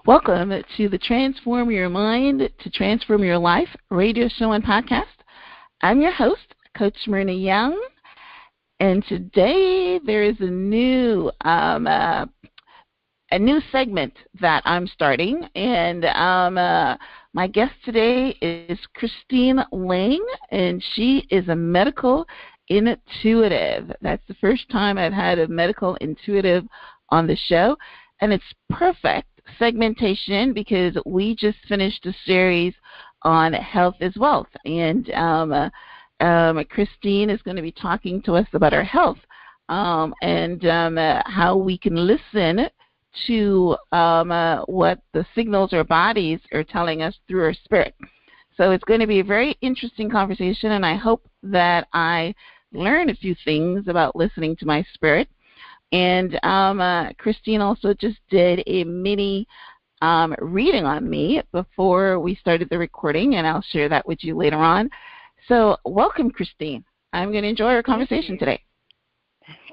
Welcome to the Transform Your Mind to Transform Your Life radio show and podcast. I'm your host, Coach Myrna Young, and today there is a new segment that I'm starting, and my guest today is Christine Lang, and she is a medical intuitive. That's the first time I've had a medical intuitive on the show, and it's perfect segmentation because we just finished a series on health is wealth, and Christine is going to be talking to us about our health and how we can listen to what the signals our bodies are telling us through our spirit. So it's going to be a very interesting conversation, and I hope that I learn a few things about listening to my spirit. And Christine also just did a mini reading on me before we started the recording, and I'll share that with you later on. So welcome, Christine. I'm going to enjoy our conversation today.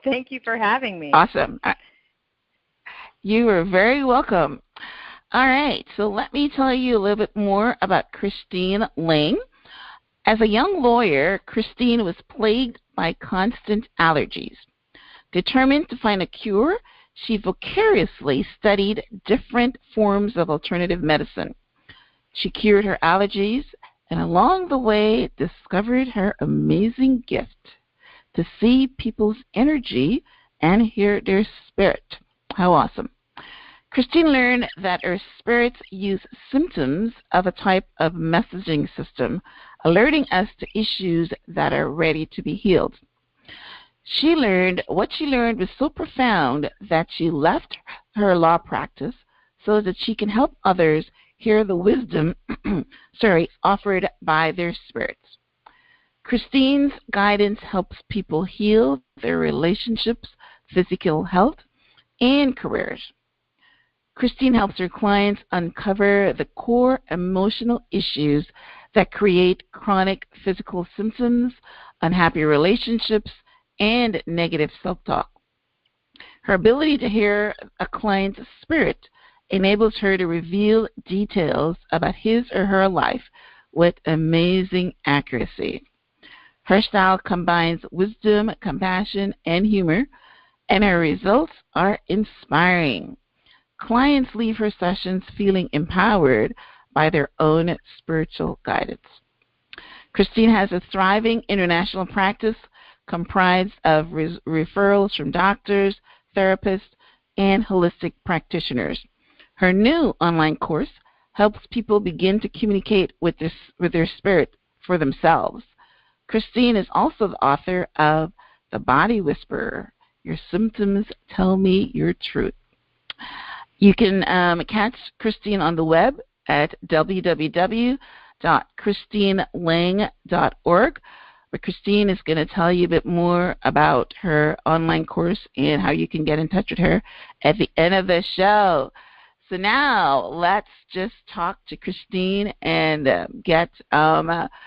Thank you for having me. Awesome. You are very welcome. All right, so let me tell you a little bit more about Christine Lang. As a young lawyer, Christine was plagued by constant allergies. Determined to find a cure, she vicariously studied different forms of alternative medicine. She cured her allergies and along the way discovered her amazing gift to see people's energy and hear their spirit. How awesome. Christine learned that her spirits use symptoms of a type of messaging system, alerting us to issues that are ready to be healed. What she learned was so profound that she left her law practice so that she can help others hear the wisdom offered by their spirits. Christine's guidance helps people heal their relationships, physical health, and careers. Christine helps her clients uncover the core emotional issues that create chronic physical symptoms, unhappy relationships, and negative self-talk. Her ability to hear a client's spirit enables her to reveal details about his or her life with amazing accuracy. Her style combines wisdom, compassion, and humor, and her results are inspiring. Clients leave her sessions feeling empowered by their own spiritual guidance. Christine has a thriving international practice comprised of referrals from doctors, therapists, and holistic practitioners. Her new online course helps people begin to communicate with their spirit for themselves. Christine is also the author of The Body Whisperer, Your Symptoms Tell Me Your Truth. You can catch Christine on the web at www.christinelang.org. But Christine is going to tell you a bit more about her online course and how you can get in touch with her at the end of the show. So now let's just talk to Christine and get, understand,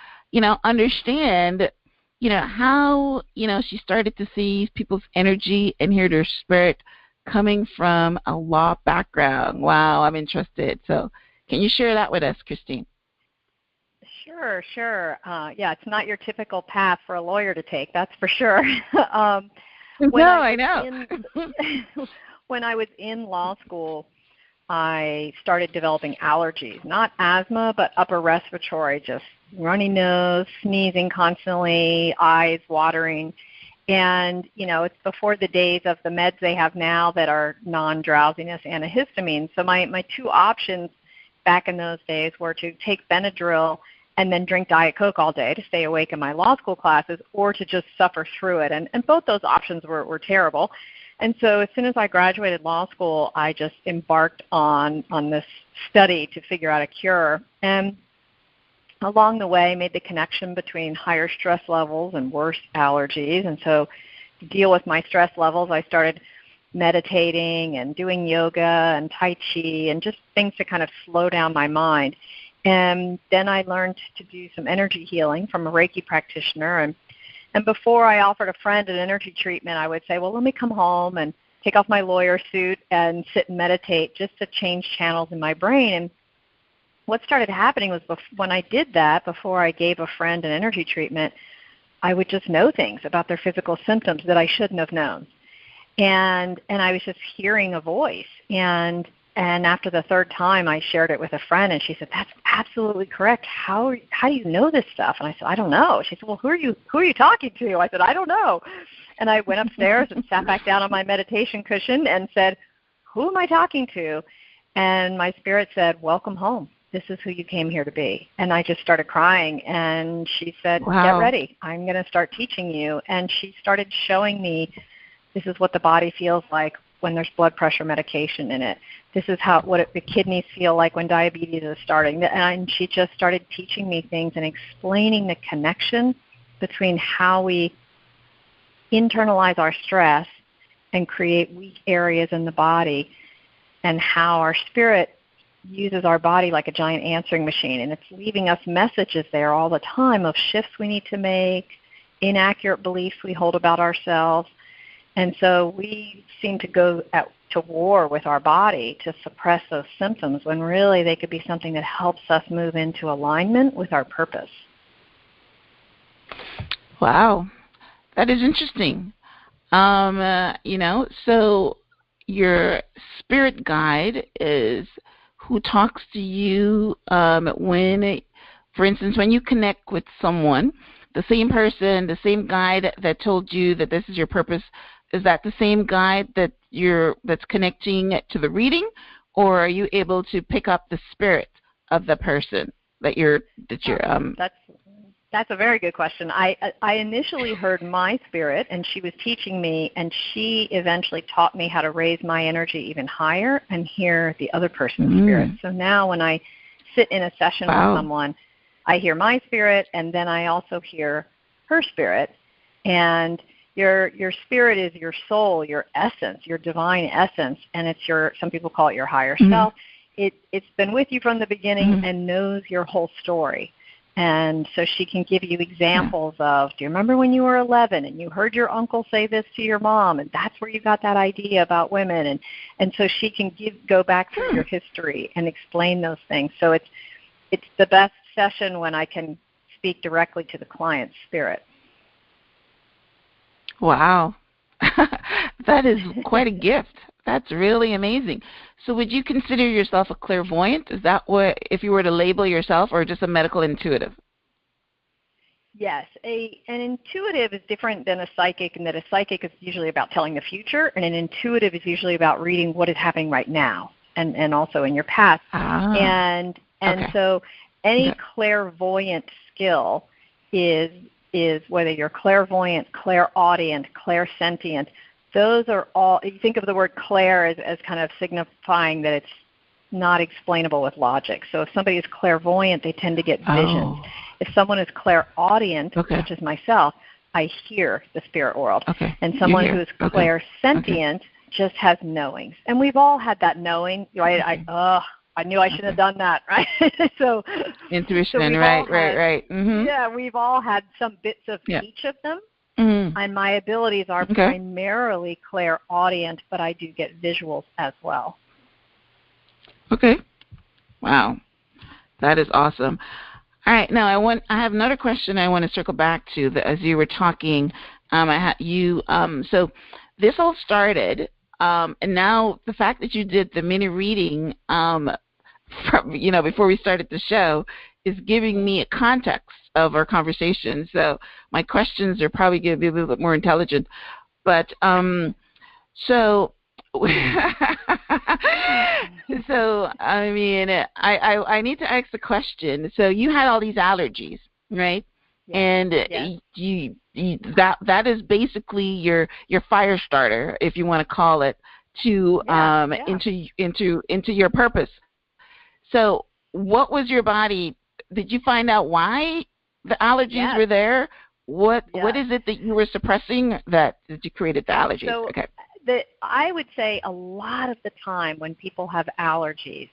how, she started to see people's energy and hear their spirit coming from a law background. Wow, I'm interested. So can you share that with us, Christine? Sure. Yeah, it's not your typical path for a lawyer to take, that's for sure. I know. When I was in law school, I started developing allergies, not asthma, but upper respiratory, just runny nose, sneezing constantly, eyes watering. And, it's before the days of the meds they have now that are non-drowsiness antihistamines. So my two options back in those days were to take Benadryl and then drink Diet Coke all day to stay awake in my law school classes, or to just suffer through it. And both those options were terrible. And so as soon as I graduated law school, I just embarked on this study to figure out a cure. And along the way, made the connection between higher stress levels and worse allergies. And so to deal with my stress levels, I started meditating and doing yoga and Tai Chi and just things to kind of slow down my mind. And then I learned to do some energy healing from a Reiki practitioner. And before I offered a friend an energy treatment, I would say, well, let me come home and take off my lawyer suit and sit and meditate just to change channels in my brain. And what started happening was when I did that, before I gave a friend an energy treatment, I would just know things about their physical symptoms that I shouldn't have known. And I was just hearing a voice. And after the third time, I shared it with a friend, and she said, "That's absolutely correct. How do you know this stuff?" And I said, "I don't know." She said, "Well, who are you talking to?" I said, "I don't know." And I went upstairs and sat back down on my meditation cushion and said, "Who am I talking to?" And my spirit said, "Welcome home. This is who you came here to be." And I just started crying, and she said, Wow. "Get ready. I'm going to start teaching you." And she started showing me, this is what the body feels like when there's blood pressure medication in it. This is what the kidneys feel like when diabetes is starting. And she just started teaching me things and explaining the connection between how we internalize our stress and create weak areas in the body, and how our spirit uses our body like a giant answering machine. And it's leaving us messages there all the time of shifts we need to make, inaccurate beliefs we hold about ourselves. And so we seem to go to war with our body to suppress those symptoms, when really they could be something that helps us move into alignment with our purpose. Wow. That is interesting. So your spirit guide is who talks to you when, for instance, when you connect with someone, the same person, the same guide that told you that this is your purpose. Is that the same guide that's connecting to the reading, or are you able to pick up the spirit of the person That's a very good question. I initially heard my spirit, and she was teaching me, and she eventually taught me how to raise my energy even higher and hear the other person's spirit. So now when I sit in a session with someone, I hear my spirit, and then I also hear her spirit. And your spirit is your soul, your essence, your divine essence, and it's some people call it your higher self. It's been with you from the beginning and knows your whole story. And so she can give you examples of, do you remember when you were 11 and you heard your uncle say this to your mom, and that's where you got that idea about women? And so she can go back through your history and explain those things. So it's the best session when I can speak directly to the client's spirit. Wow. That is quite a gift. That's really amazing. So would you consider yourself a clairvoyant? Is that what, if you were to label yourself, or just a medical intuitive? Yes. An intuitive is different than a psychic, in that a psychic is usually about telling the future, and an intuitive is usually about reading what is happening right now and also in your past. And so any clairvoyant skill is whether you're clairvoyant, clairaudient, clairsentient. Those are all, you think of the word clair as kind of signifying that it's not explainable with logic. So if somebody is clairvoyant, they tend to get visions. If someone is clairaudient, which is myself, I hear the spirit world. And someone who is clairsentient just has knowings. And we've all had that knowing, right? I knew I shouldn't have done that, right? So intuition, right. Yeah, we've all had some bits of each of them. And my abilities are primarily clairaudient, but I do get visuals as well. Okay. Wow. That is awesome. All right. Now I have another question I want to circle back to as you were talking. So this all started, and now the fact that you did the mini reading, before we started the show, is giving me a context of our conversation. So my questions are probably going to be a little bit more intelligent. But so I mean, I need to ask the question. So you had all these allergies, right? And you that is basically your fire starter, if you want to call it, to into your purpose. So what was your body? Did you find out why the allergies were there? What is it that you were suppressing that you created the allergies? So I would say a lot of the time when people have allergies,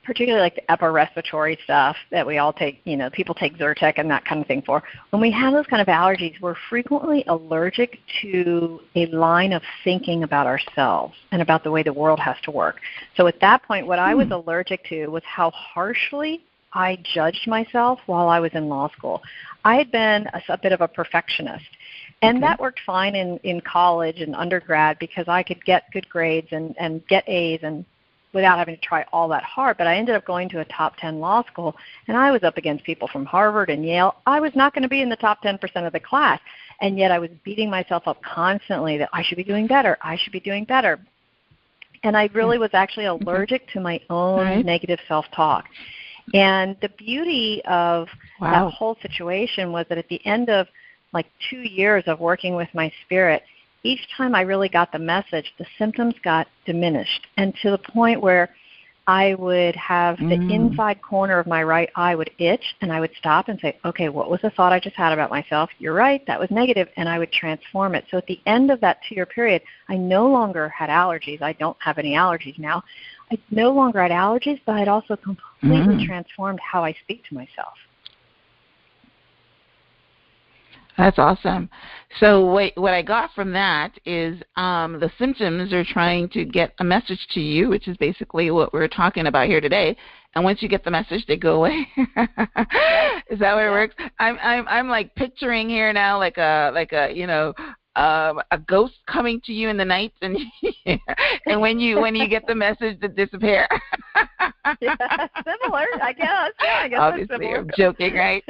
particularly like the upper respiratory stuff that we all take, people take Zyrtec and that kind of thing for. When we have those kind of allergies, we're frequently allergic to a line of thinking about ourselves and about the way the world has to work. So at that point, what I was allergic to was how harshly I judged myself while I was in law school. I had been a bit of a perfectionist. And that worked fine in college and undergrad because I could get good grades and get A's and without having to try all that hard. But I ended up going to a top 10 law school, and I was up against people from Harvard and Yale. I was not going to be in the top 10% of the class, and yet I was beating myself up constantly that I should be doing better, I should be doing better. And I really was actually allergic to my own negative self-talk. And the beauty of that whole situation was that at the end of like 2 years of working with my spirit, each time I really got the message, the symptoms got diminished, and to the point where I would have the inside corner of my right eye would itch, and I would stop and say, okay, what was the thought I just had about myself? You're right, that was negative, and I would transform it. So at the end of that 2-year period, I no longer had allergies. I don't have any allergies now. I no longer had allergies, but I'd also completely transformed how I speak to myself. That's awesome. So what I got from that is the symptoms are trying to get a message to you, which is basically what we're talking about here today. And once you get the message, they go away. Is that what it works? I'm like picturing here now like a ghost coming to you in the night, and and when you get the message, they disappear. Yeah, similar, I guess. Yeah, I guess obviously, I'm joking, right?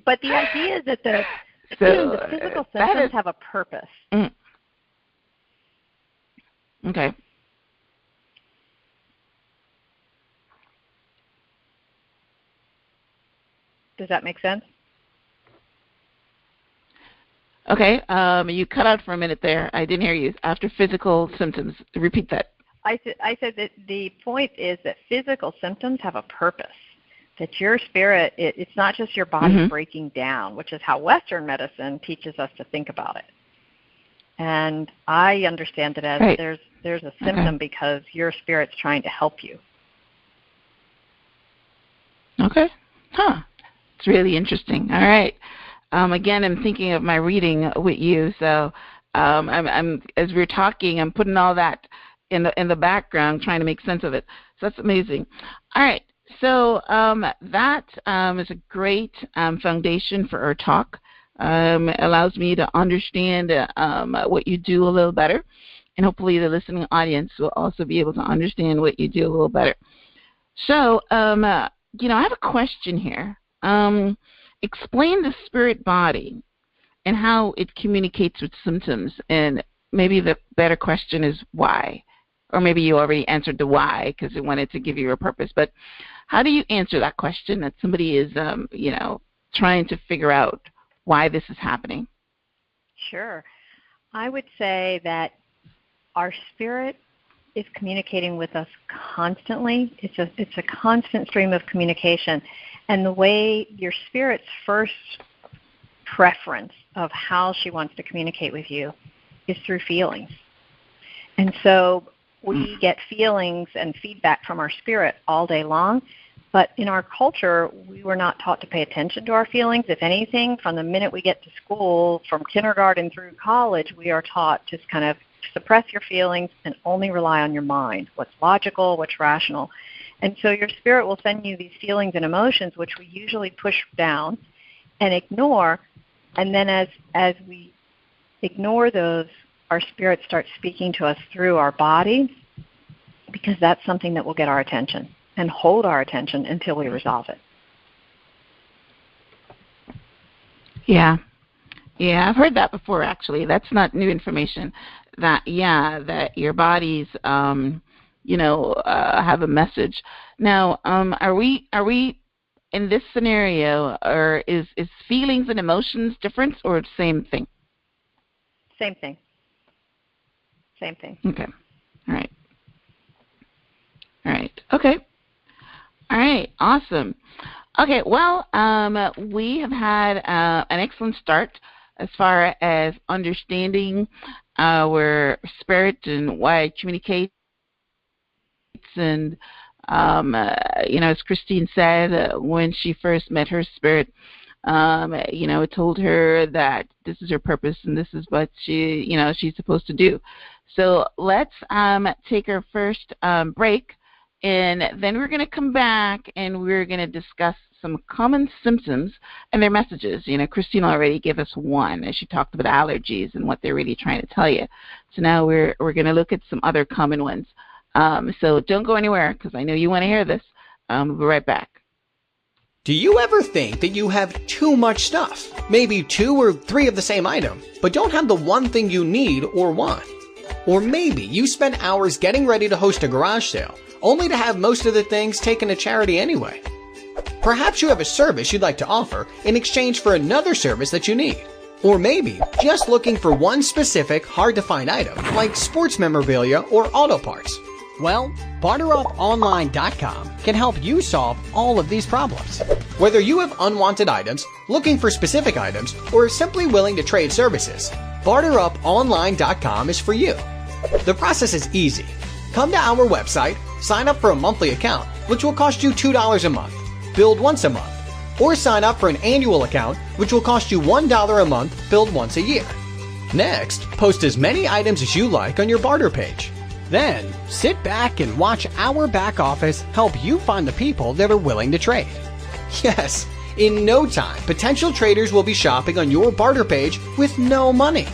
But the idea is that the physical symptoms have a purpose. Okay. Does that make sense? Okay, you cut out for a minute there. I didn't hear you. After physical symptoms, repeat that. I said that the point is that physical symptoms have a purpose, that your spirit, it's not just your body breaking down, which is how Western medicine teaches us to think about it. And I understand it as there's a symptom because your spirit's trying to help you. Okay. Huh. It's really interesting. All right. Again, I'm thinking of my reading with you, so I'm as we're talking, I'm putting all that in the background, trying to make sense of it. So that's amazing. All right, so that is a great foundation for our talk. It allows me to understand what you do a little better, and hopefully the listening audience will also be able to understand what you do a little better. So, I have a question here. Explain the spirit body and how it communicates with symptoms. And maybe the better question is why. Or maybe you already answered the why because it wanted to give you a purpose. But how do you answer that question that somebody is, trying to figure out why this is happening? Sure. I would say that our spirit is communicating with us constantly. It's a constant stream of communication. And the way your spirit's first preference of how she wants to communicate with you is through feelings. And so we get feelings and feedback from our spirit all day long, but in our culture, we were not taught to pay attention to our feelings. If anything, from the minute we get to school, from kindergarten through college, we are taught just kind of suppress your feelings and only rely on your mind, what's logical, what's rational. And so your spirit will send you these feelings and emotions, which we usually push down and ignore. And then as we ignore those, our spirit starts speaking to us through our body, because that's something that will get our attention and hold our attention until we resolve it. Yeah, I've heard that before, actually. That's not new information. That your bodies have a message. Now, are we in this scenario, or is feelings and emotions different or the same thing? Same thing. Same thing. Okay. All right. Okay. All right. Awesome. Okay. Well, we have had an excellent start as far as understanding our spirit and why it communicates. And, as Christine said, when she first met her spirit, it told her that this is her purpose and this is what she's supposed to do. So let's take our first break, and then we're going to come back and we're going to discuss some common symptoms and their messages. Christine already gave us one, as she talked about allergies and what they're really trying to tell you. So now we're going to look at some other common ones. So don't go anywhere, because I know you want to hear this. We'll be right back. Do you ever think that you have too much stuff? Maybe 2 or 3 of the same item, but don't have the one thing you need or want? Or maybe you spend hours getting ready to host a garage sale, only to have most of the things taken to charity anyway. Perhaps you have a service you'd like to offer in exchange for another service that you need. Or maybe just looking for one specific hard-to-find item, like sports memorabilia or auto parts. Well, BarterUpOnline.com can help you solve all of these problems. Whether you have unwanted items, looking for specific items, or simply willing to trade services, BarterUpOnline.com is for you. The process is easy. Come to our website, sign up for a monthly account, which will cost you $2 a month, billed once a month, or sign up for an annual account, which will cost you $1 a month, billed once a year. Next, post as many items as you like on your barter page. Then, sit back and watch our back office help you find the people that are willing to trade. Yes, in no time, potential traders will be shopping on your barter page with no money.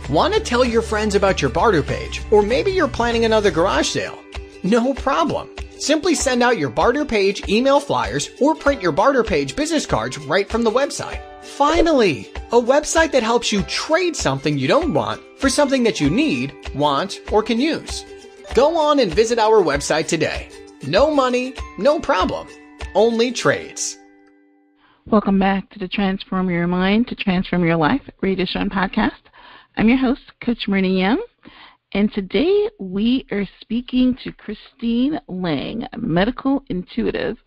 Want to tell your friends about your barter page, or maybe you're planning another garage sale? No problem. Simply send out your barter page email flyers or print your barter page business cards right from the website. Finally, a website that helps you trade something you don't want for something that you need, want, or can use. Go on and visit our website today. No money, no problem. Only trades. Welcome back to the Transform Your Mind to Transform Your Life radio show and podcast. I'm your host, Coach Marina Young, and today we are speaking to Christine Lang, medical intuitive,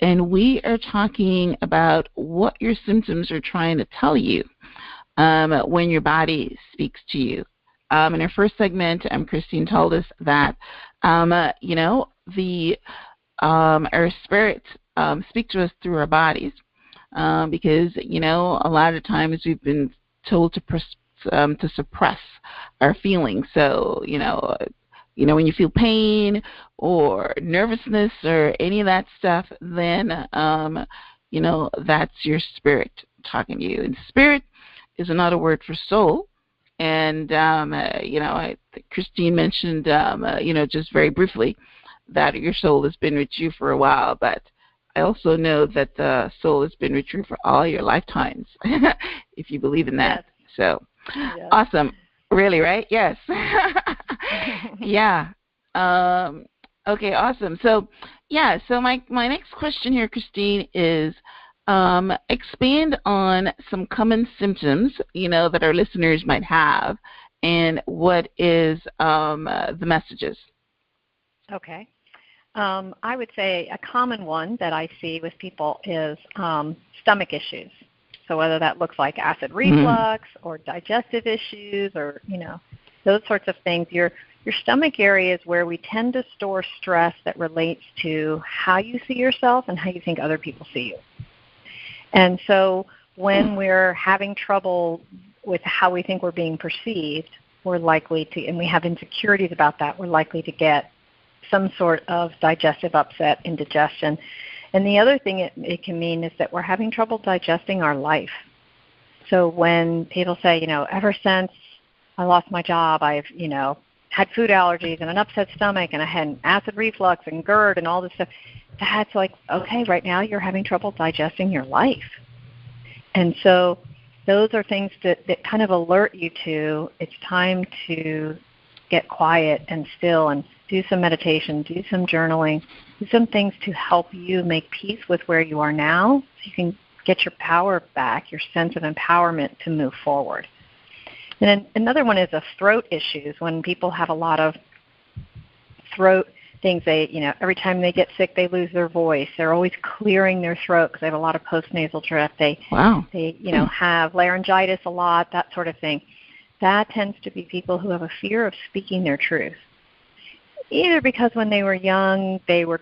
and we are talking about what your symptoms are trying to tell you when your body speaks to you. In our first segment, Christine told us that, our spirits speak to us through our bodies because, a lot of times we've been told to suppress our feelings. So, when you feel pain or nervousness or any of that stuff, then, that's your spirit talking to you. And spirit is another word for soul. And, Christine mentioned, just very briefly that your soul has been with you for a while, but I also know that the soul has been with you for all your lifetimes, if you believe in that. Yes. So, yes. Awesome. Really, right? Yes. Yeah. Okay, awesome. So, so my next question here, Christine, is expand on some common symptoms, that our listeners might have, and what is the messages? Okay. I would say a common one that I see with people is stomach issues. So whether that looks like acid reflux or digestive issues or, those sorts of things, your stomach area is where we tend to store stress that relates to how you see yourself and how you think other people see you. And so when we're having trouble with how we think we're being perceived, we're likely to, and we have insecurities about that, we're likely to get some sort of digestive upset, indigestion. And the other thing it can mean is that we're having trouble digesting our life. So when people say, ever since I lost my job, I've, had food allergies and an upset stomach and I had acid reflux and GERD and all this stuff, that's like, okay, right now you're having trouble digesting your life. And so those are things that kind of alert you to it's time to get quiet and still and do some meditation, do some journaling, do some things to help you make peace with where you are now so you can get your power back, your sense of empowerment to move forward. And then another one is throat issues. When people have a lot of throat things, they, every time they get sick, they lose their voice. They're always clearing their throat because they have a lot of postnasal drip. They have laryngitis a lot, that sort of thing. that tends to be people who have a fear of speaking their truth. Either because when they were young, they were,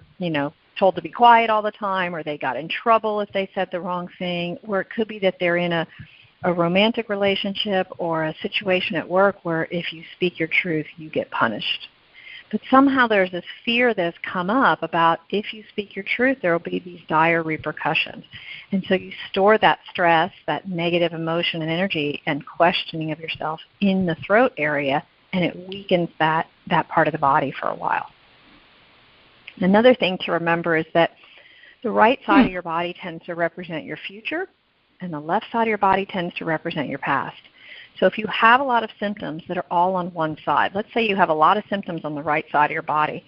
told to be quiet all the time, or they got in trouble if they said the wrong thing, or it could be that they're in a romantic relationship or a situation at work where if you speak your truth, you get punished. But somehow there's this fear that's come up about if you speak your truth, there will be these dire repercussions. And so you store that stress, that negative emotion and energy and questioning of yourself in the throat area, and it weakens that part of the body for a while. Another thing to remember is that the right side of your body tends to represent your future, and the left side of your body tends to represent your past. So if you have a lot of symptoms that are all on one side, let's say you have a lot of symptoms on the right side of your body,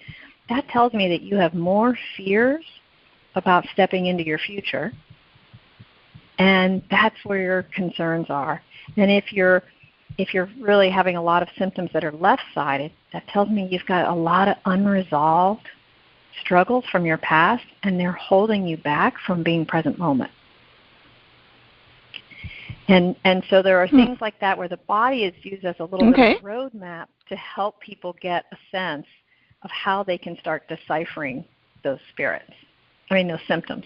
that tells me that you have more fears about stepping into your future, and that's where your concerns are. And if you're really having a lot of symptoms that are left-sided, that tells me you've got a lot of unresolved struggles from your past, and they're holding you back from being present moment. And so there are things like that where the body is used as a little bit of a roadmap to help people get a sense of how they can start deciphering those those symptoms.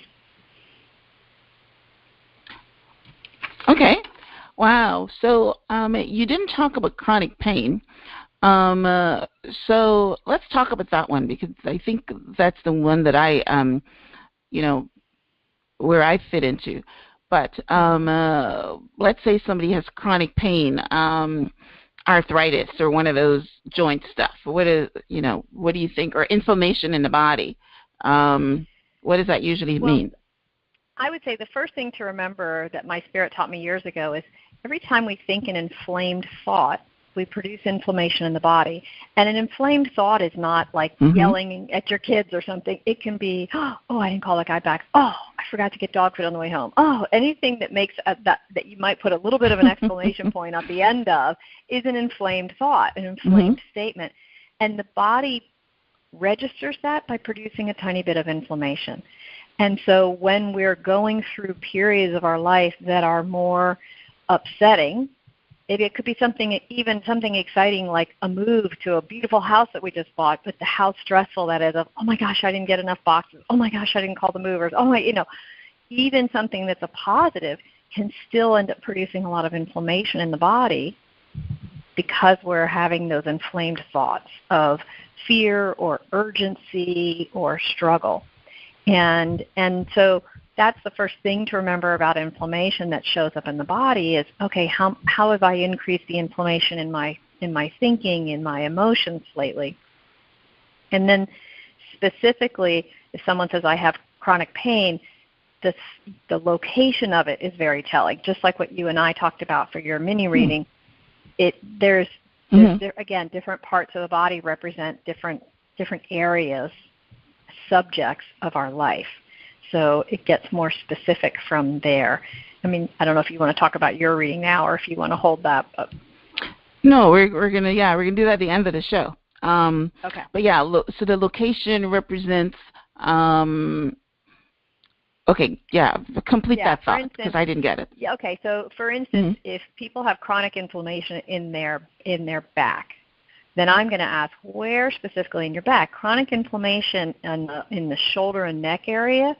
Okay. Wow. So you didn't talk about chronic pain. So let's talk about that one, because I think that's the one that I, where I fit into. But let's say somebody has chronic pain, arthritis, or one of those joint stuff. What do you think? Or inflammation in the body. What does that usually mean? I would say the first thing to remember that my spirit taught me years ago is every time we think an inflamed thought, we produce inflammation in the body. And an inflamed thought is not like yelling at your kids or something. It can be, oh, I didn't call that guy back. Oh, I forgot to get dog food on the way home. Oh, anything that makes that you might put a little bit of an exclamation point at the end of is an inflamed thought, an inflamed statement. And the body registers that by producing a tiny bit of inflammation. And so when we're going through periods of our life that are more upsetting, it could be something exciting like a move to a beautiful house that we just bought, but how stressful that is of, oh my gosh, I didn't get enough boxes. Oh my gosh, I didn't call the movers. Even something that's a positive can still end up producing a lot of inflammation in the body because we're having those inflamed thoughts of fear or urgency or struggle. And so that's the first thing to remember about inflammation that shows up in the body is, okay, how have I increased the inflammation in my thinking, in my emotions lately? And then specifically, if someone says I have chronic pain, the location of it is very telling. Just like what you and I talked about for your mini reading, there's again, different parts of the body represent different areas, subjects of our life. So it gets more specific from there. I mean, I don't know if you want to talk about your reading now or if you want to hold that up. No, we're gonna do that at the end of the show. Okay. But yeah, so the location represents. Complete that thought because I didn't get it. Yeah. Okay. So for instance, if people have chronic inflammation in their back, then I'm going to ask where specifically in your back. Chronic inflammation in the shoulder and neck area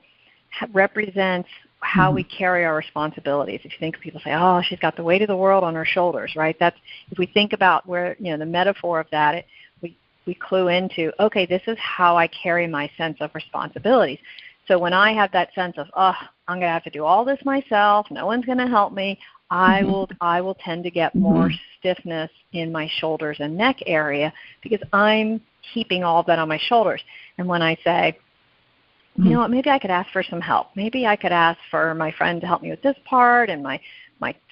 represents how we carry our responsibilities. If you think people say, oh, she's got the weight of the world on her shoulders, right? That's, if we think about where, the metaphor of that, we clue into, okay, this is how I carry my sense of responsibilities. So when I have that sense of, oh, I'm going to have to do all this myself, no one's going to help me, I will tend to get more stiffness in my shoulders and neck area because I'm keeping all of that on my shoulders. And when I say, you know what, maybe I could ask for some help. Maybe I could ask for my friend to help me with this part and my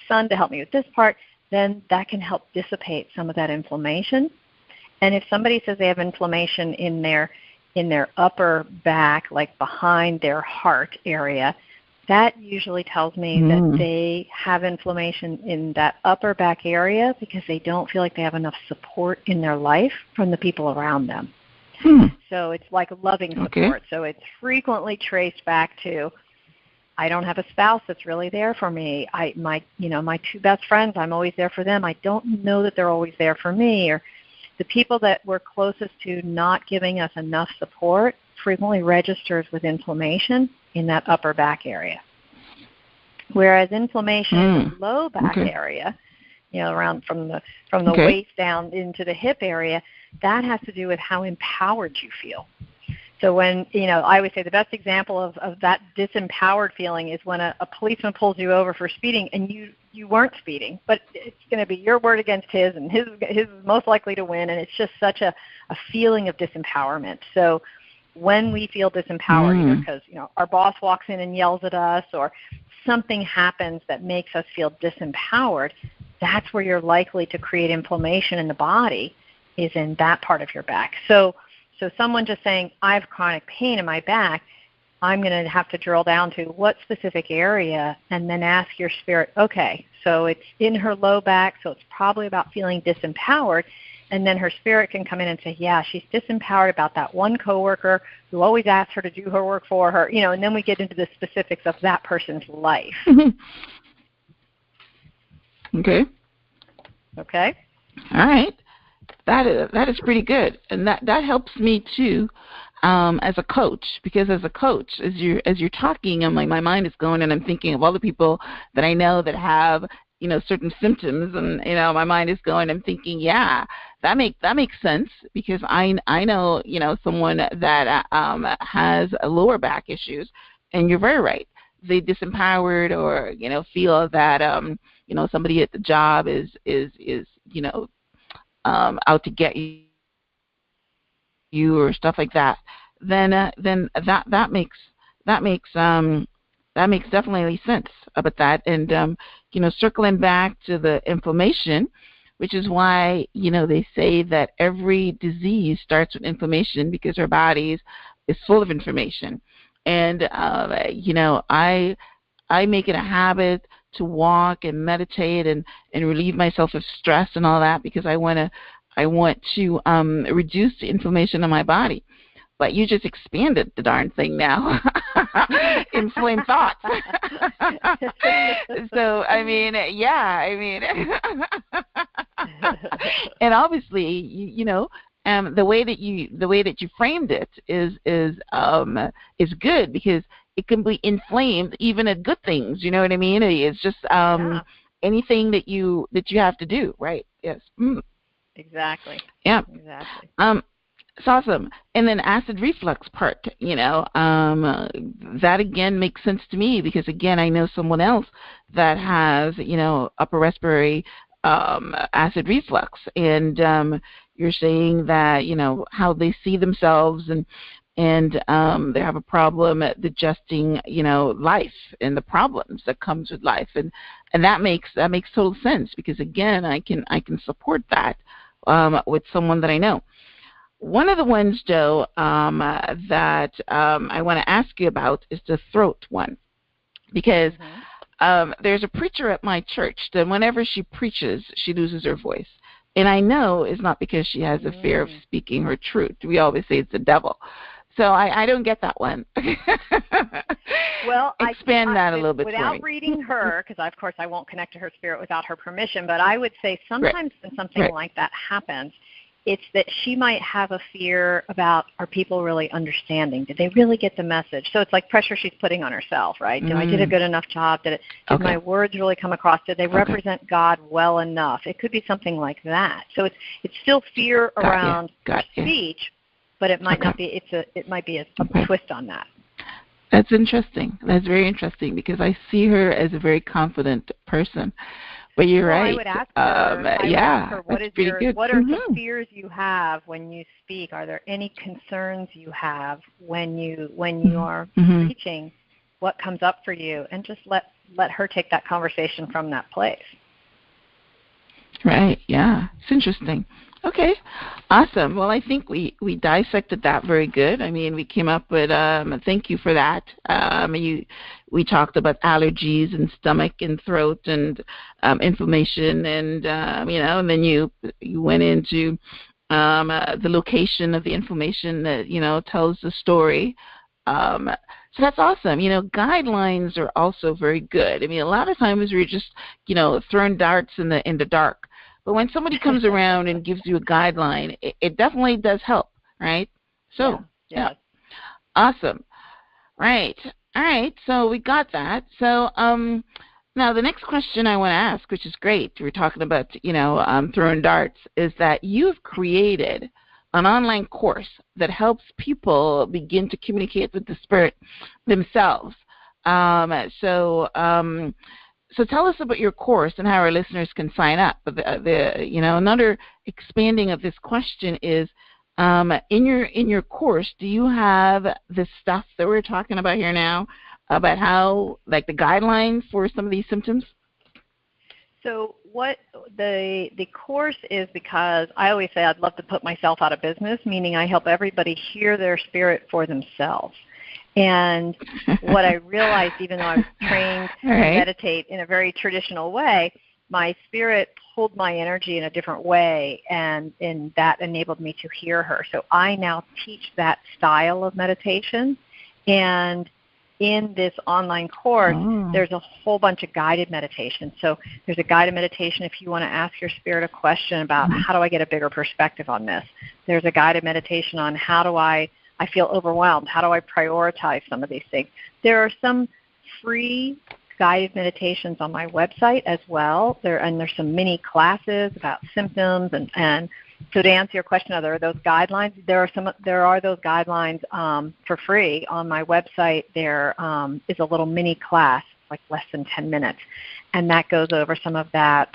son to help me with this part, then that can help dissipate some of that inflammation. And if somebody says they have inflammation in their upper back, like behind their heart area, that usually tells me that they have inflammation in that upper back area because they don't feel like they have enough support in their life from the people around them. So it's like loving support. So it's frequently traced back to, I don't have a spouse that's really there for me. My two best friends, I'm always there for them. I don't know that they're always there for me. Or the people that we're closest to not giving us enough support frequently registers with inflammation in that upper back area. Whereas inflammation in the low back area, around from the waist down into the hip area, that has to do with how empowered you feel. So when, I always say the best example of that disempowered feeling is when a policeman pulls you over for speeding and you weren't speeding, but it's going to be your word against his, and his is most likely to win, and it's just such a feeling of disempowerment. So when we feel disempowered, either because our boss walks in and yells at us, or something happens that makes us feel disempowered, that's where you're likely to create inflammation in the body, is in that part of your back. So someone just saying, I have chronic pain in my back, I'm going to have to drill down to what specific area, and then ask your spirit, okay, so it's in her low back, so it's probably about feeling disempowered. And then her spirit can come in and say, yeah, she's disempowered about that one coworker who always asks her to do her work for her, and then we get into the specifics of that person's life. Okay. Okay. All right. That is pretty good, and that helps me too, as a coach, because as a coach, as you're talking, I'm like, my mind is going, and I'm thinking of all the people that I know that have certain symptoms, and my mind is going. I'm thinking, yeah, that makes sense, because I know someone that has lower back issues, and you're very right. They disempowered, or feel that somebody at the job is out to get you or stuff like that. Then that makes definitely sense about that. And circling back to the inflammation, which is why they say that every disease starts with inflammation, because our bodies is full of inflammation. And I make it a habit to walk and meditate and relieve myself of stress and all that, because I want to reduce the inflammation in my body. But you just expanded the darn thing now. Inflamed thoughts. So and obviously, the way that you framed it is good, because it can be inflamed even at good things. You know what I mean? It's just anything that you have to do, right? Yes. Exactly. Yeah. Exactly. It's awesome. And then acid reflux part, that again makes sense to me, because again, I know someone else that has, upper respiratory acid reflux, and you're saying that, how they see themselves, and they have a problem at digesting, life and the problems that comes with life, and that makes total sense, because again, I can support that with someone that I know. One of the ones, Joe, that I want to ask you about is the throat one, because there's a preacher at my church that whenever she preaches, she loses her voice. And I know it's not because she has a fear of speaking her truth. We always say it's the devil. So I don't get that one. Well, expand that a little bit without for me. reading her, because of course I won't connect to her spirit without her permission, but I would say sometimes when something like that happens, it's that she might have a fear about, are people really understanding? Did they really get the message? So it's like pressure she's putting on herself, right? I did a good enough job? Did my words really come across? Did they represent God well enough? It could be something like that. So it's still fear around speech, but it might not be. It might be a twist on that. That's interesting. That's very interesting, because I see her as a very confident person. But you're right. I would ask her, what are the fears you have when you speak? Are there any concerns you have when you are preaching? What comes up for you? And just let her take that conversation from that place. Right. Yeah. It's interesting. Okay. Awesome. Well, I think we dissected that very good. I mean, we came up with, thank you for that. We talked about allergies and stomach and throat and inflammation, and, and then you went into the location of the inflammation that, tells the story So that's awesome. Guidelines are also very good. I mean, a lot of times we're just, throwing darts in the dark. But when somebody comes around and gives you a guideline, it definitely does help, right? So, yeah. Awesome. Right. All right. So we got that. So, now the next question I want to ask, which is great, we're talking about, throwing darts, is that you've created an online course that helps people begin to communicate with the spirit themselves. So tell us about your course and how our listeners can sign up. Another expanding of this question is, in your course, do you have the stuff that we're talking about here now about how, like, the guidelines for some of these symptoms? So what the course is, because I always say I'd love to put myself out of business, meaning I help everybody hear their spirit for themselves. And what I realized, even though I was trained to meditate in a very traditional way, my spirit pulled my energy in a different way, and that enabled me to hear her. So I now teach that style of meditation, and in this online course, there's a whole bunch of guided meditations. So there's a guided meditation if you want to ask your spirit a question about how do I get a bigger perspective on this. There's a guided meditation on how do I feel overwhelmed. How do I prioritize some of these things? There are some free guided meditations on my website as well. There's some mini classes about symptoms and so to answer your question, are there those guidelines? There are those guidelines for free on my website. There is a little mini class, like less than 10 minutes, and that goes over some of that.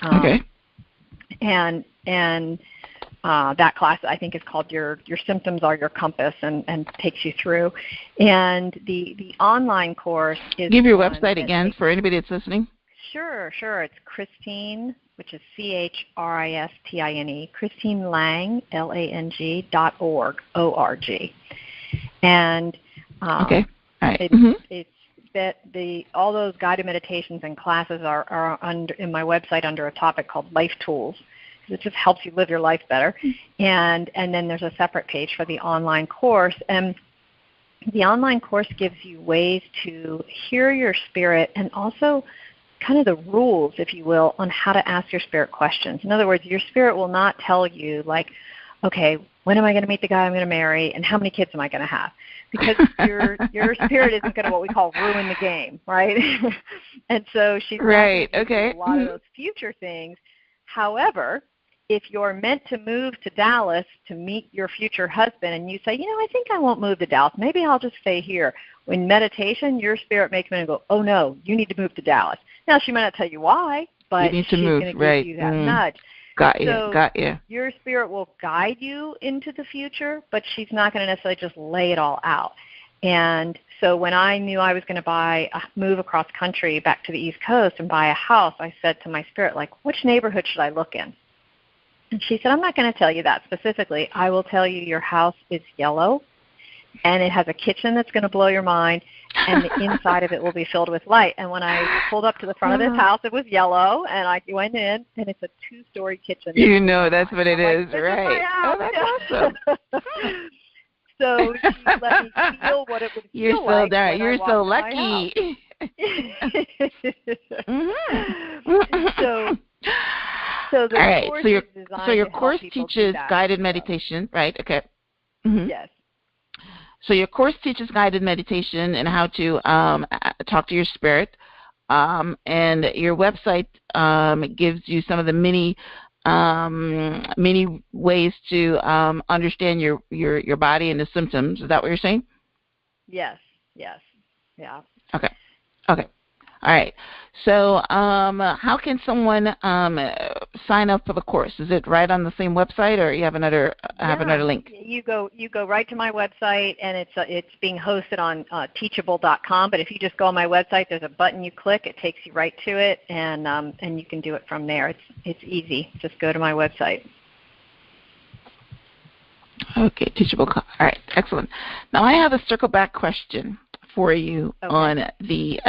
And that class, I think, is called Your Symptoms Are Your Compass, and takes you through. And the online course is... Give your website again for anybody that's listening. Sure. It's Christine, which is CHRISTINE, Christine Lang, LANG.org, O-R-G. And all right. It's that all those guided meditations and classes are in my website under a topic called Life Tools. It just helps you live your life better. And then there's a separate page for the online course. And the online course gives you ways to hear your spirit, and also kind of the rules, if you will, on how to ask your spirit questions. In other words, your spirit will not tell you, like, okay, when am I going to meet the guy I'm going to marry, and how many kids am I going to have? Because your spirit isn't going to, what we call, ruin the game, right? And so she's not going to do a lot of those future things. However, if you're meant to move to Dallas to meet your future husband, and you say, I think I won't move to Dallas, maybe I'll just stay here. In meditation, your spirit makes me go, oh no, you need to move to Dallas. Now, she might not tell you why, but she's going to give you that nudge. Got you. Your spirit will guide you into the future, but she's not going to necessarily just lay it all out. And so when I knew I was going to move across country back to the East Coast and buy a house, I said to my spirit, like, which neighborhood should I look in? And she said, I'm not going to tell you that specifically. I will tell you your house is yellow, and it has a kitchen that's going to blow your mind, and the inside of it will be filled with light. And when I pulled up to the front of this house, it was yellow, and I went in, and it's a 2-story kitchen. That's what it is, right? Oh, that's awesome. So she let me feel what it would feel like. You're so lucky. So the all right. course So is designed your to course help people teaches do that. guided meditation, right? Okay. Yes. So your course teaches guided meditation and how to talk to your spirit, and your website gives you some of the many ways to understand your body and the symptoms. Is that what you're saying? Yes. Yeah. Okay. All right. So how can someone sign up for the course? Is it right on the same website, or you have another link? You go right to my website, and it's being hosted on teachable.com. But if you just go on my website, there's a button you click. It takes you right to it, and you can do it from there. It's easy. Just go to my website. Okay, Teachable. All right, excellent. Now I have a circle back question for you on the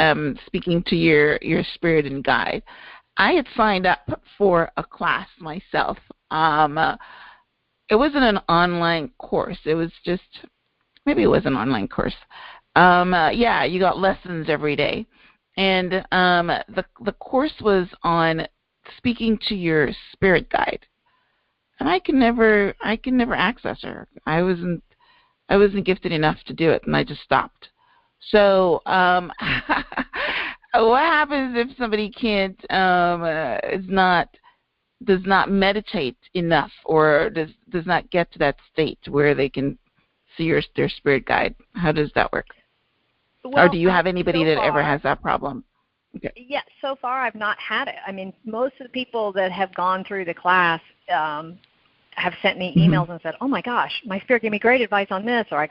speaking to your spirit and guide. I had signed up for a class myself. It wasn't an online course. It was just, maybe it was an online course. Yeah, you got lessons every day. And the course was on speaking to your spirit guide. And I can never access her. I wasn't gifted enough to do it, and I just stopped. So what happens if somebody can't does not meditate enough, or does not get to that state where they can see their spirit guide? How does that work? Well, or do you have anybody so that far, ever has that problem? Okay. Yeah, so far I've not had it. I mean, most of the people that have gone through the class have sent me emails and said, "Oh my gosh, my spirit gave me great advice on this," or I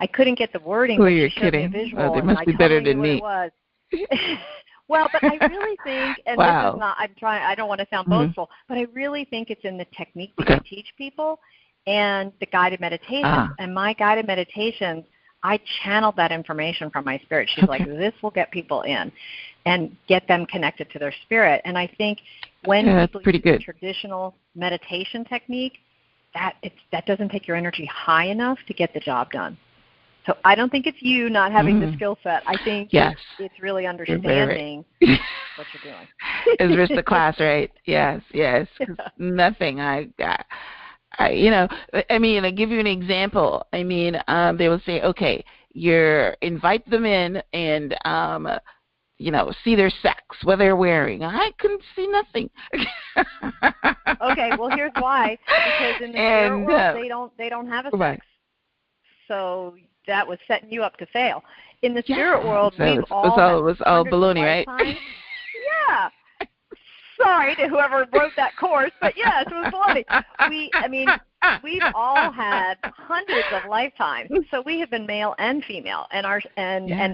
couldn't get the wording. Oh, but you're she showed me a kidding. visual, Oh, they and must I be totally better knew than what me. it was. Well, but I really think, and Wow. this is not, I don't want to sound boastful, but I really think it's in the technique that I teach people and the guided meditations. And my guided meditations, I channeled that information from my spirit. She's like, this will get people in and get them connected to their spirit. And I think when people use the traditional meditation technique, that doesn't take your energy high enough to get the job done. So I don't think it's you not having the skill set. I think it's really understanding what you're doing. It's just the class, right? Yes. Nothing. I mean, I give you an example. I mean, they will say, okay, invite them in and, see their sex, what they're wearing. I couldn't see nothing. Okay, well, here's why. Because in the spirit world, they don't have a sex. Right. So that was setting you up to fail. In the spirit world, it was all baloney, right? Yeah. Sorry to whoever wrote that course, but yes, it was baloney. We've all had hundreds of lifetimes. So we have been male and female, and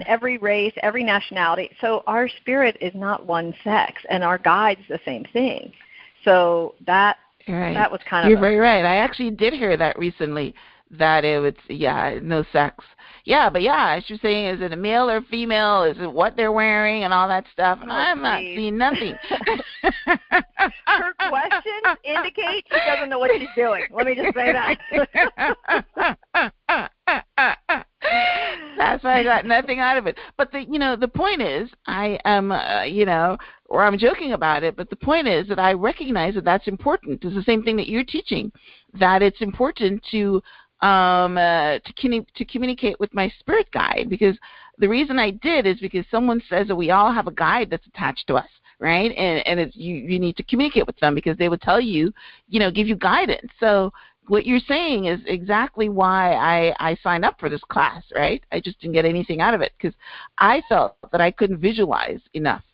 every race, every nationality. So our spirit is not one sex, and our guide's the same thing. So that was kind of. You're very right. I actually did hear that recently. That it was, no sex. Yeah, but as you're saying, is it a male or female? Is it what they're wearing and all that stuff? And I'm not seeing nothing. Her questions indicate she doesn't know what she's doing. Let me just say that. That's why I got nothing out of it. But the point is, I am, or I'm joking about it, but the point is that I recognize that that's important. It's the same thing that you're teaching, that it's important to communicate with my spirit guide, because the reason I did is because someone says that we all have a guide that's attached to us, right? And you need to communicate with them because they will tell you, give you guidance. So what you're saying is exactly why I signed up for this class, right? I just didn't get anything out of it because I felt that I couldn't visualize enough,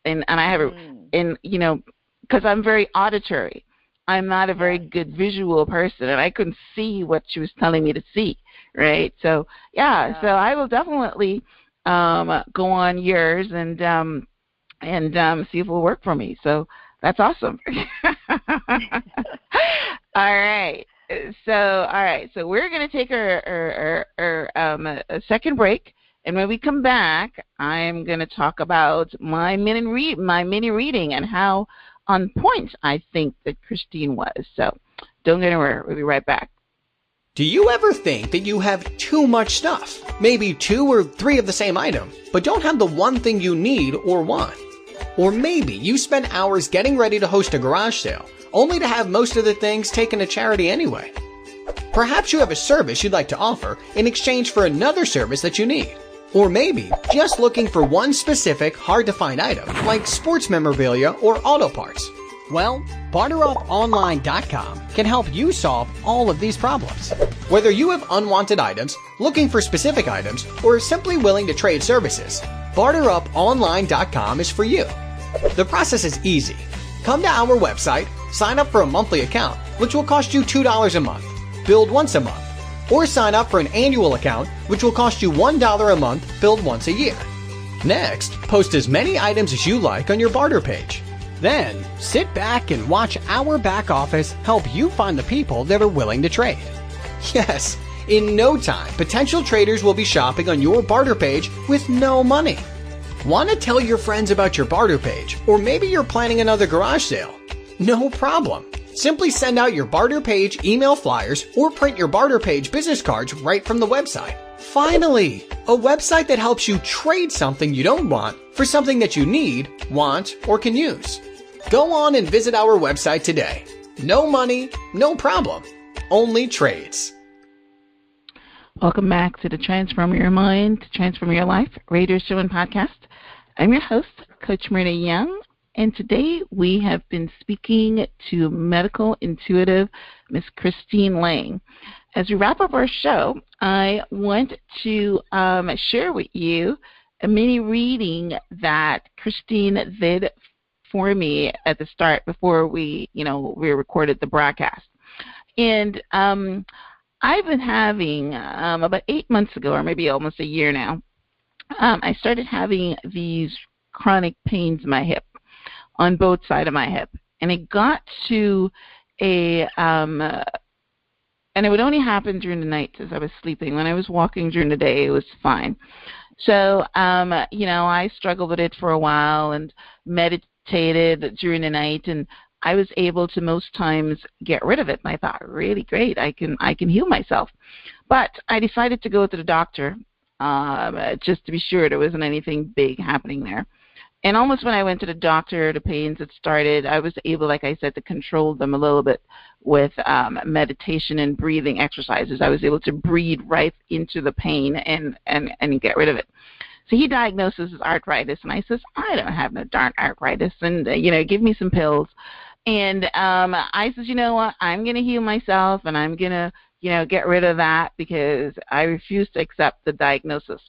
and I have because I'm very auditory. I'm not a very good visual person, and I couldn't see what she was telling me to see, right? So, so I will definitely go on yours and see if it will work for me. So that's awesome. All right. So we're going to take a second break, and when we come back, I'm going to talk about my mini reading and how on point I think that Christine was. So don't get anywhere. We'll be right back. Do you ever think that you have too much stuff? Maybe 2 or 3 of the same item, but don't have the one thing you need or want? Or maybe you spend hours getting ready to host a garage sale, only to have most of the things taken to charity anyway. Perhaps you have a service you'd like to offer in exchange for another service that you need. Or maybe just looking for one specific hard-to-find item, like sports memorabilia or auto parts. Well, BarterUpOnline.com can help you solve all of these problems. Whether you have unwanted items, looking for specific items, or simply willing to trade services, BarterUpOnline.com is for you. The process is easy. Come to our website, sign up for a monthly account, which will cost you $2 a month, billed once a month. Or sign up for an annual account, which will cost you $1 a month, billed once a year. Next, post as many items as you like on your barter page. Then, sit back and watch our back office help you find the people that are willing to trade. Yes, in no time, potential traders will be shopping on your barter page with no money. Want to tell your friends about your barter page, or maybe you're planning another garage sale? No problem. Simply send out your barter page email flyers or print your barter page business cards right from the website. Finally, a website that helps you trade something you don't want for something that you need, want, or can use. Go on and visit our website today. No money, no problem. Only trades. Welcome back to the Transform Your Mind to Transform Your Life radio show and podcast. I'm your host, Coach Myrna Young, and today we have been speaking to medical intuitive Miss Christine Lang. As we wrap up our show, I want to share with you a mini reading that Christine did for me at the start before we recorded the broadcast. And I've been having, about 8 months ago, or maybe almost a year now, I started having these chronic pains in my hip, on both sides of my hip. And it got to and it would only happen during the night as I was sleeping. When I was walking during the day, it was fine. So, I struggled with it for a while and meditated during the night, and I was able to most times get rid of it. And I thought, really great, I can heal myself. But I decided to go to the doctor just to be sure there wasn't anything big happening there. And almost when I went to the doctor, the pains had started, I was able, like I said, to control them a little bit with meditation and breathing exercises. I was able to breathe right into the pain and get rid of it. So he diagnoses arthritis, and I says, I don't have no darn arthritis, and, give me some pills. And I says, you know what, I'm going to heal myself, and I'm going to, get rid of that because I refuse to accept the diagnosis.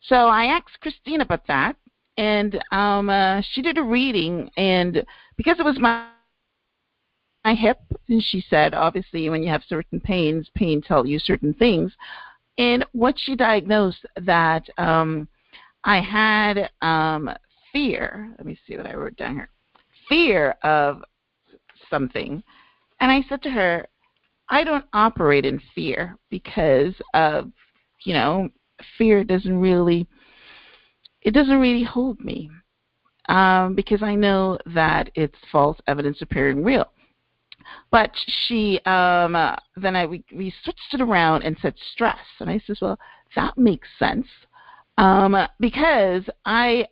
So I asked Christine about that. And she did a reading, and because it was my hip, and she said, obviously, when you have certain pains, pain tell you certain things. And what she diagnosed that I had fear. Let me see what I wrote down here. Fear of something. And I said to her, I don't operate in fear because of, fear doesn't really hold me because I know that it's false evidence appearing real. But she we switched it around and said stress, and I says, well, that makes sense because I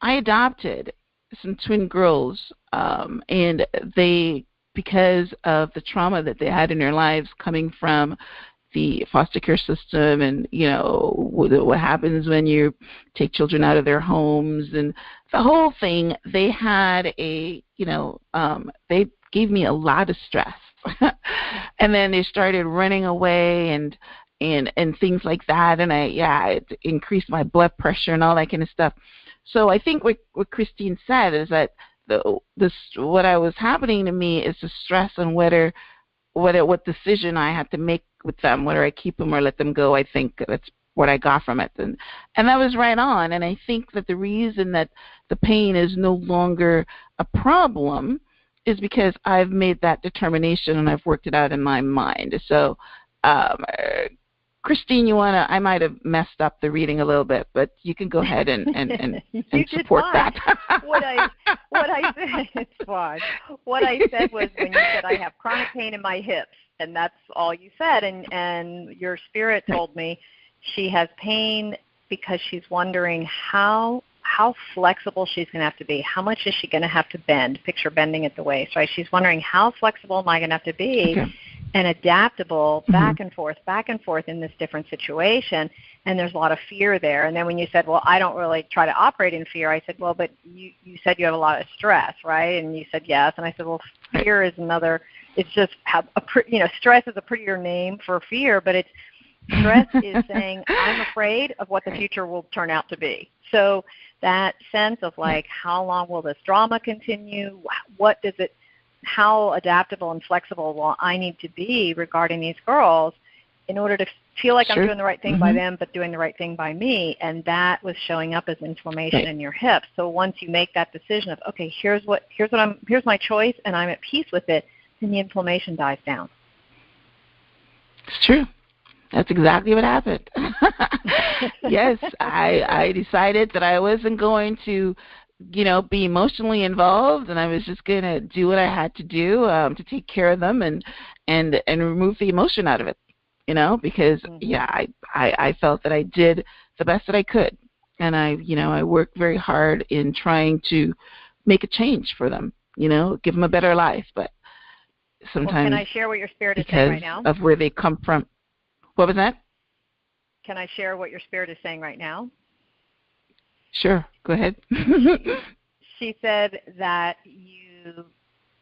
adopted some twin girls, and they, because of the trauma that they had in their lives coming from the foster care system, and what happens when you take children out of their homes and the whole thing, they had they gave me a lot of stress. And then they started running away and things like that, and it increased my blood pressure and all that kind of stuff. So I think what Christine said is that what was happening to me is the stress on what decision I had to make with them, whether I keep them or let them go. I think that's what I got from it. And that was right on. And I think that the reason that the pain is no longer a problem is because I've made that determination and I've worked it out in my mind. So, Christine, I might have messed up the reading a little bit, but you can go ahead and support that. What I said, it's fine. What I said was, when you said I have chronic pain in my hips, and that's all you said, and your spirit told me she has pain because she's wondering how flexible she's going to have to be. How much is she going to have to bend? Picture bending at the waist, right? She's wondering, how flexible am I going to have to be and adaptable back and forth in this different situation? And there's a lot of fear there. And then when you said, well, I don't really try to operate in fear, I said, well, but you said you have a lot of stress, right? And you said yes. And I said, well, fear is another. It's just stress is a prettier name for fear, but stress is saying I'm afraid of what the future will turn out to be. So that sense of like, how long will this drama continue? How adaptable and flexible will I need to be regarding these girls in order to feel like I'm doing the right thing by them, but doing the right thing by me? And that was showing up as inflammation in your hips. So once you make that decision of, okay, here's my choice, and I'm at peace with it, then the inflammation dies down. It's true. That's exactly what happened. Yes, I decided that I wasn't going to, be emotionally involved, and I was just going to do what I had to do to take care of them and remove the emotion out of it. because I felt that I did the best that I could, and I worked very hard in trying to make a change for them, give them a better life, but sometimes can I share what your spirit is saying right now? Because of where they come from. What was that? Can I share what your spirit is saying right now? Sure, go ahead. She said that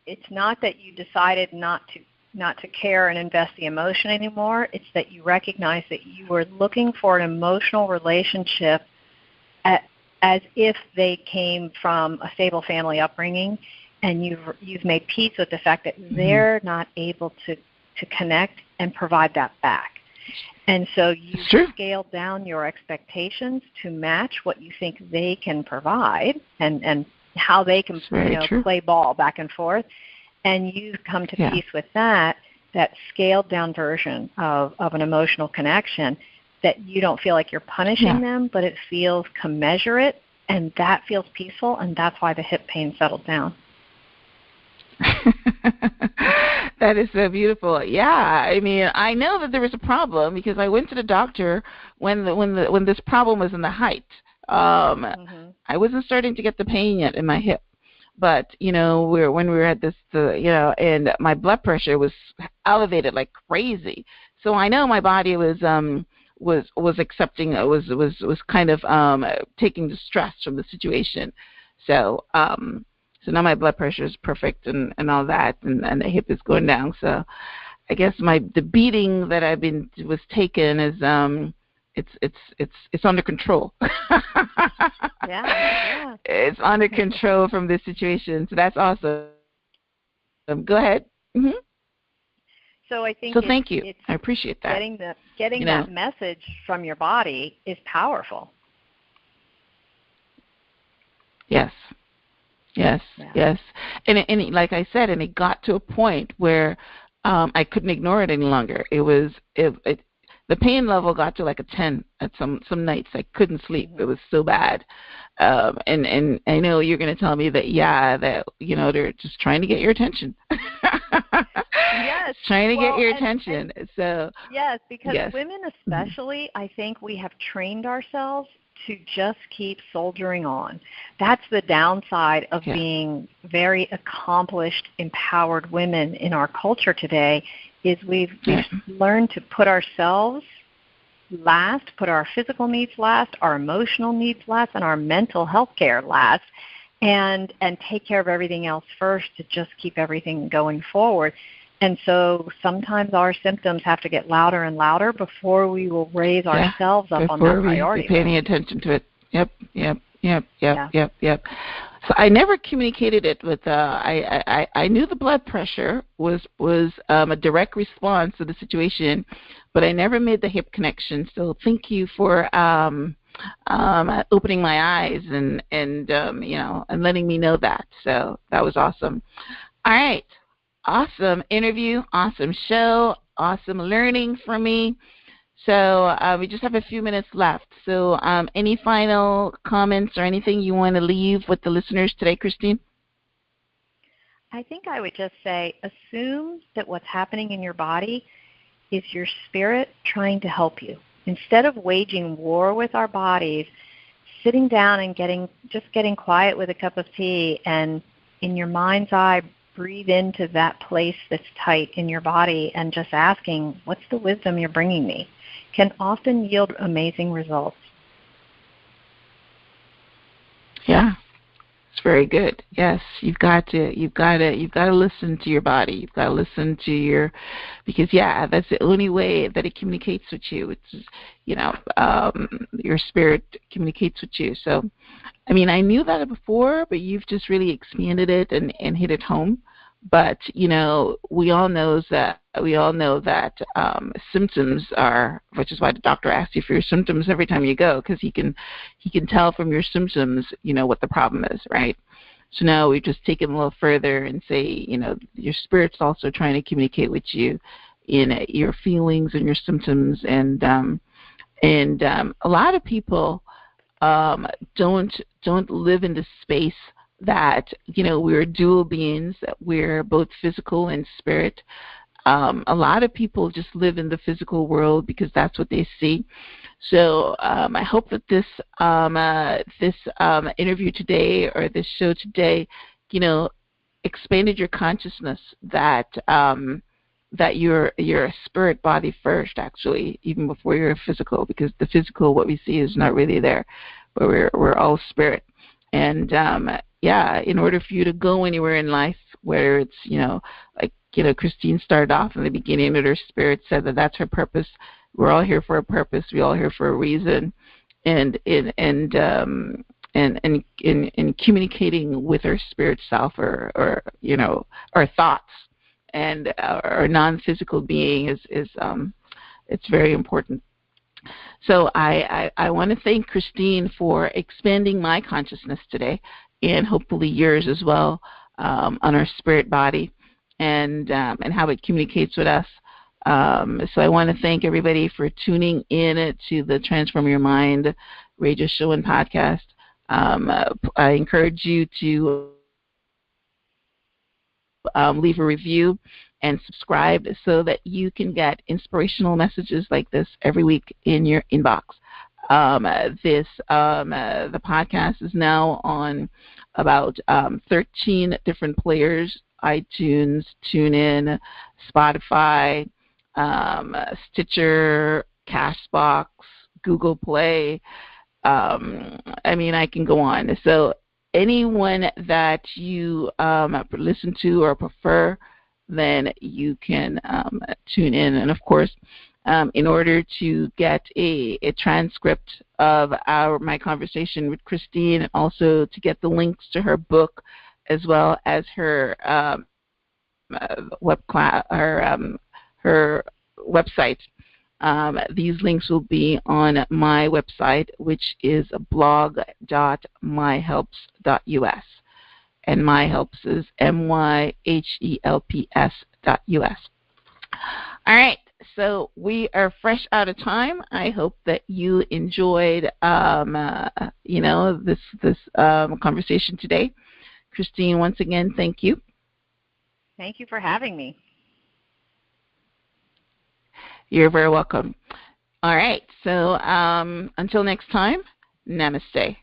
it's not that you decided not to care and invest the emotion anymore. It's that you recognize that you were looking for an emotional relationship as if they came from a stable family upbringing, and you've made peace with the fact that they're not able to connect and provide that back. And so you scaled down your expectations to match what you think they can provide and how they can play ball back and forth. And you've come to peace with that scaled down version of an emotional connection, that you don't feel like you're punishing them, but it feels commensurate, and that feels peaceful, and that's why the hip pain settled down. That is so beautiful. Yeah, I mean, I know that there was a problem because I went to the doctor when this problem was in the height. I wasn't starting to get the pain yet in my hip, but when we were at this, and my blood pressure was elevated like crazy. So I know my body was accepting, was kind of taking the stress from the situation. So so now my blood pressure is perfect and all that, and the hip is going down. So I guess the beating that was taken is it's under control. Yeah. It's under control from this situation. So that's awesome. Go ahead. Mm-hmm. So I think thank you. I appreciate that. Getting that message from your body is powerful. Yes. Yes. And like I said, and it got to a point where I couldn't ignore it any longer. The pain level got to like a 10 at some nights. I couldn't sleep. It was so bad. And I know you're going to tell me that they're just trying to get your attention. Yes. Trying to get your attention. Yes, because women especially, I think we have trained ourselves to just keep soldiering on. That's the downside of being very accomplished, empowered women in our culture today, is we've learned to put ourselves last, put our physical needs last, our emotional needs last, and our mental health care last, and take care of everything else first to just keep everything going forward. And so sometimes our symptoms have to get louder and louder before we will raise ourselves up on that priority. Before we pay any attention to it. Yep. So I never communicated it with. I knew the blood pressure was a direct response to the situation, but I never made the hip connection. So thank you for opening my eyes and letting me know that. So that was awesome. All right. Awesome interview, awesome show, awesome learning from me. So we just have a few minutes left. So any final comments or anything you want to leave with the listeners today, Christine? I think I would just say, assume that what's happening in your body is your spirit trying to help you. Instead of waging war with our bodies, sitting down and getting quiet with a cup of tea, and in your mind's eye, breathe into that place that's tight in your body and just asking, what's the wisdom you're bringing me, can often yield amazing results. Yeah, it's very good. Yes, you've got to listen to your body. You've got to listen to because that's the only way that it communicates with you. It's your spirit communicates with you. So, I mean, I knew that before, but you've just really expanded it and hit it home. But we all know that symptoms are, which is why the doctor asks you for your symptoms every time you go, because he can tell from your symptoms, what the problem is, right? So now we've just taken a little further and say, your spirit's also trying to communicate with you in your feelings and your symptoms, and a lot of people don't live in the space that we're dual beings, that we're both physical and spirit. A lot of people just live in the physical world because that's what they see. So I hope that this interview today, or this show today, expanded your consciousness that that you're a spirit body first, actually, even before you're physical, because the physical, what we see, is not really there, but we're all spirit. And in order for you to go anywhere in life, whether it's Christine started off in the beginning that her spirit said that that's her purpose. We're all here for a purpose. We're all here for a reason, and communicating with our spirit self, or our thoughts, and our non-physical being is it's very important. So I want to thank Christine for expanding my consciousness today, and hopefully yours as well, on our spirit body, and how it communicates with us. So I want to thank everybody for tuning in to the Transform Your Mind radio show and podcast. I encourage you to leave a review and subscribe so that you can get inspirational messages like this every week in your inbox. The podcast is now on about 13 different players: iTunes, TuneIn, Spotify, Stitcher, Castbox, Google Play. I can go on. So anyone that you listen to or prefer, then you can tune in. And of course, in order to get a transcript of my conversation with Christine, and also to get the links to her book, as well as her her website, these links will be on my website, which is blog.myhelps.us. And myhelps is myhelps.us. All right, so we are fresh out of time. I hope that you enjoyed, this conversation today. Christine, once again, thank you. Thank you for having me. You're very welcome. All right, so until next time, namaste.